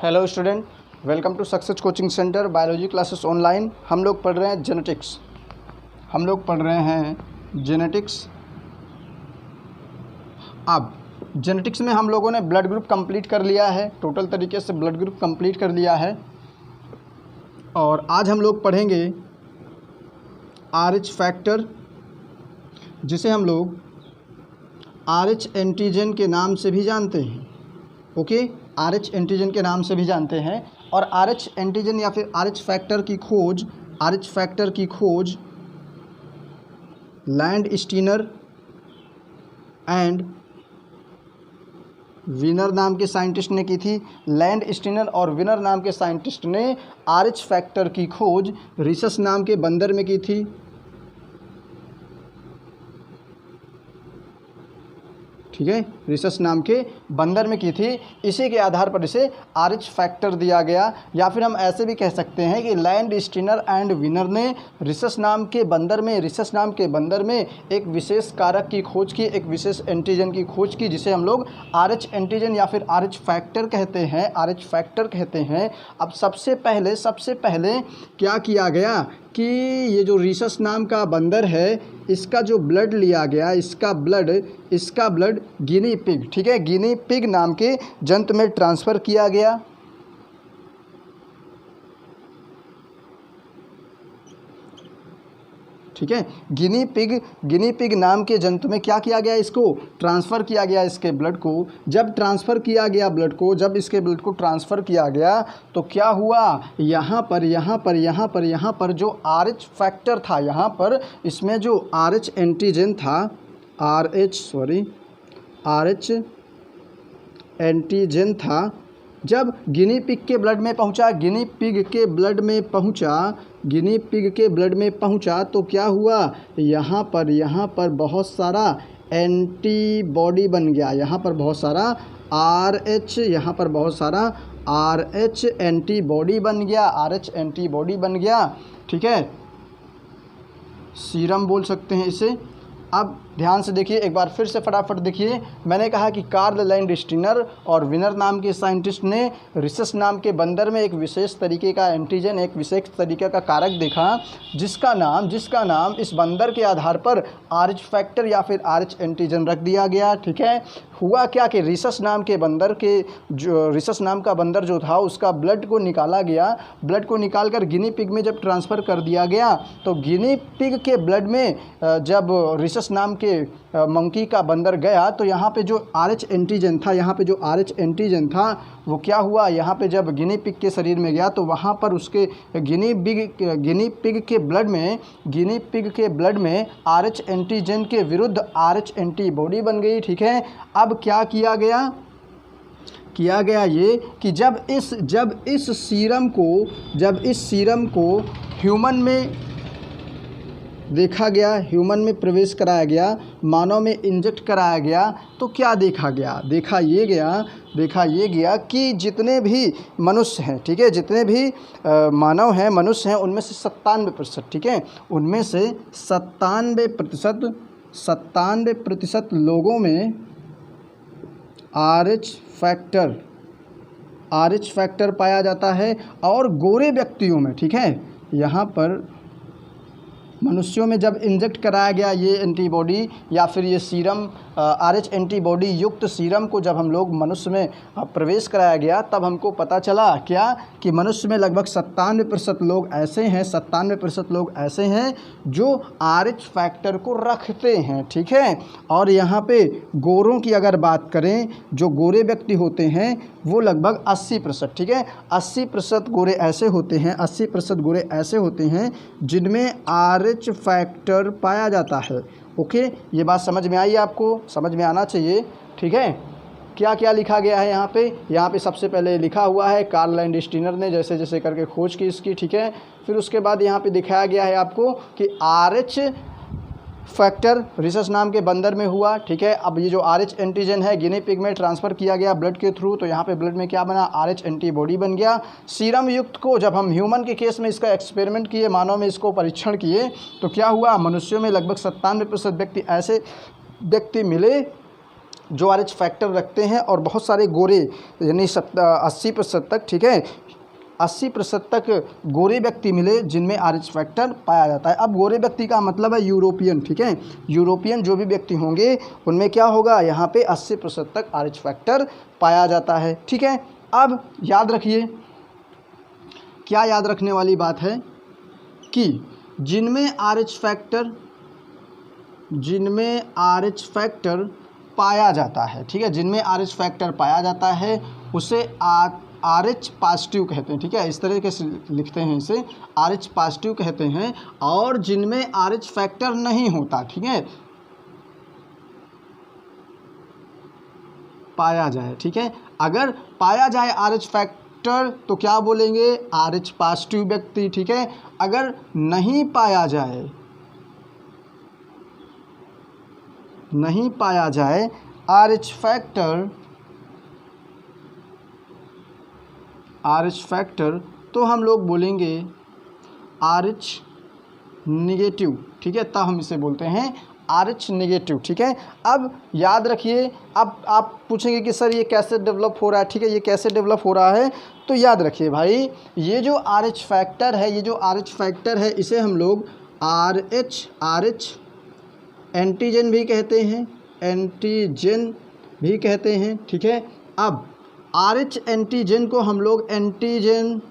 Hello student, welcome to success coaching centre biology classes online. हम लोग पढ़ रहे हैं जेनेटिक्स। अब जेनेटिक्स में हम लोगों ने ब्लड ग्रुप कंप्लीट कर लिया है, टोटल तरीके से ब्लड ग्रुप कंप्लीट कर लिया है। और आज हम लोग पढ़ेंगे RH फैक्टर, जिसे हम लोग RH एंटीजन के नाम से भी जानते हैं। ओके, RH एंटीजन के नाम से भी जानते हैं। और RH एंटीजन या फिर RH फैक्टर की खोज लैंड स्टीनर एंड विनर नाम के साइंटिस्ट ने की थी। लैंड स्टीनर और विनर नाम के साइंटिस्ट ने RH फैक्टर की खोज रिसस नाम के बंदर में की थी। ठीक है, रिसस नाम के बंदर में की थी। इसी के आधार पर इसे RH फैक्टर दिया गया। या फिर हम ऐसे भी कह सकते हैं कि लैंड स्टीनर एंड विनर ने रिसस नाम के बंदर में एक विशेष कारक की खोज की, एक विशेष एंटीजन की खोज की, जिसे हम लोग RH एंटीजन या फिर RH फैक्टर कहते हैं। अब सबसे पहले क्या किया गया कि ये जो रिसस नाम का बंदर है, इसका जो ब्लड लिया गया, इसका ब्लड गिनी पिग, ठीक है, गिनी पिग नाम के जंतु में ट्रांसफ़र किया गया। ठीक है, गिनी पिग नाम के जंतु में क्या किया गया, इसको ट्रांसफ़र किया गया, इसके ब्लड को। जब इसके ब्लड को ट्रांसफ़र किया गया तो क्या हुआ, यहाँ पर जो RH फैक्टर था, यहाँ पर इसमें जो RH एंटीजन था, RH एंटीजन था, जब गिनी पिग के ब्लड में पहुंचा तो क्या हुआ, यहाँ पर बहुत सारा एंटीबॉडी बन गया। यहाँ पर बहुत सारा RH एंटीबॉडी बन गया। ठीक है, सीरम बोल सकते हैं इसे। अब ध्यान से देखिए, एक बार फिर से फटाफट देखिए। मैंने कहा कि कार्ल लैंड स्टीनर और विनर नाम के साइंटिस्ट ने रिसस नाम के बंदर में एक विशेष तरीके का एंटीजन, एक विशेष तरीके का कारक देखा, जिसका नाम इस बंदर के आधार पर RH फैक्टर या फिर RH एंटीजन रख दिया गया। ठीक है, हुआ क्या कि रिसस नाम का बंदर जो था, उसका ब्लड को निकाला गया। ब्लड को निकालकर गिनी पिग में जब ट्रांसफ़र कर दिया गया तो गिनी पिग के ब्लड में जब रिसस नाम के मंकी का बंदर गया तो यहाँ पे जो RH एंटीजन था वो क्या हुआ, यहाँ पे जब गिनी पिग के शरीर में गया तो वहाँ पर उसके गिनी पिग के ब्लड में RH एंटीजन के विरुद्ध RH एंटीबॉडी बन गई। ठीक है, अब क्या किया गया ये कि जब इस सीरम को ह्यूमन में देखा गया, ह्यूमन में प्रवेश कराया गया, मानव में इंजेक्ट कराया गया, तो क्या देखा ये गया कि जितने भी मनुष्य हैं, ठीक है, जितने भी मानव हैं, मनुष्य हैं, उनमें से 97%, ठीक है, उनमें से 97% लोगों में RH फैक्टर पाया जाता है। और गोरे व्यक्तियों में, ठीक है, यहाँ पर मनुष्यों में जब इंजेक्ट कराया गया ये एंटीबॉडी या फिर ये सीरम, RH एंटीबॉडी युक्त सीरम को जब हम लोग मनुष्य में प्रवेश कराया गया, तब हमको पता चला क्या कि मनुष्य में लगभग 97% लोग ऐसे हैं जो RH फैक्टर को रखते हैं। ठीक है, और यहाँ पे गोरों की अगर बात करें, जो गोरे व्यक्ति होते हैं वो लगभग 80%, ठीक है, 80% गोरे ऐसे होते हैं जिनमें RH फैक्टर पाया जाता है। ओके, ये बात समझ में आई आपको? समझ में आना चाहिए। ठीक है, क्या क्या लिखा गया है यहाँ पे सबसे पहले लिखा हुआ है कार्ल लैंड स्टीनर ने जैसे करके खोज की इसकी। ठीक है, फिर उसके बाद यहाँ पे दिखाया गया है आपको कि RH फैक्टर रिसस नाम के बंदर में हुआ। ठीक है, अब ये जो RH एंटीजन है गिनी पिग में ट्रांसफ़र किया गया ब्लड के थ्रू, तो यहाँ पे ब्लड में क्या बना, RH एंटीबॉडी बन गया। सीरम युक्त को जब हम ह्यूमन के केस में इसका एक्सपेरिमेंट किए, मानव में इसको परीक्षण किए, तो क्या हुआ, मनुष्यों में लगभग 97% व्यक्ति ऐसे व्यक्ति मिले जो RH फैक्टर रखते हैं और बहुत सारे गोरे यानी 80% तक, ठीक है, 80% तक गोरे व्यक्ति मिले जिनमें RH फैक्टर पाया जाता है। अब गोरे व्यक्ति का मतलब है यूरोपियन, ठीक है, यूरोपियन जो भी व्यक्ति होंगे उनमें क्या होगा, यहाँ पे 80% तक RH फैक्टर पाया जाता है, ठीक है। अब याद रखिए, क्या याद रखने वाली बात है कि जिनमें RH फैक्टर पाया जाता है, ठीक है, जिनमें RH फैक्टर पाया जाता है उसे RH पॉजिटिव कहते हैं, ठीक है, इस तरीके से लिखते हैं इसे, RH पॉजिटिव कहते हैं। और जिनमें RH फैक्टर नहीं होता, ठीक है, पाया जाए, ठीक है, अगर पाया जाए RH फैक्टर तो क्या बोलेंगे, RH पॉजिटिव व्यक्ति, ठीक है। अगर नहीं पाया जाए RH फैक्टर तो हम लोग बोलेंगे RH निगेटिव, ठीक है, तब हम इसे बोलते हैं RH निगेटिव, ठीक है। अब याद रखिए, अब आप पूछेंगे कि सर ये कैसे डेवलप हो रहा है, ठीक है, ये कैसे डेवलप हो रहा है, तो याद रखिए भाई, ये जो RH फैक्टर है, इसे हम लोग RH एंटीजन भी कहते हैं, ठीक है। अब RH एंटीजन को हम लोग एंटीजन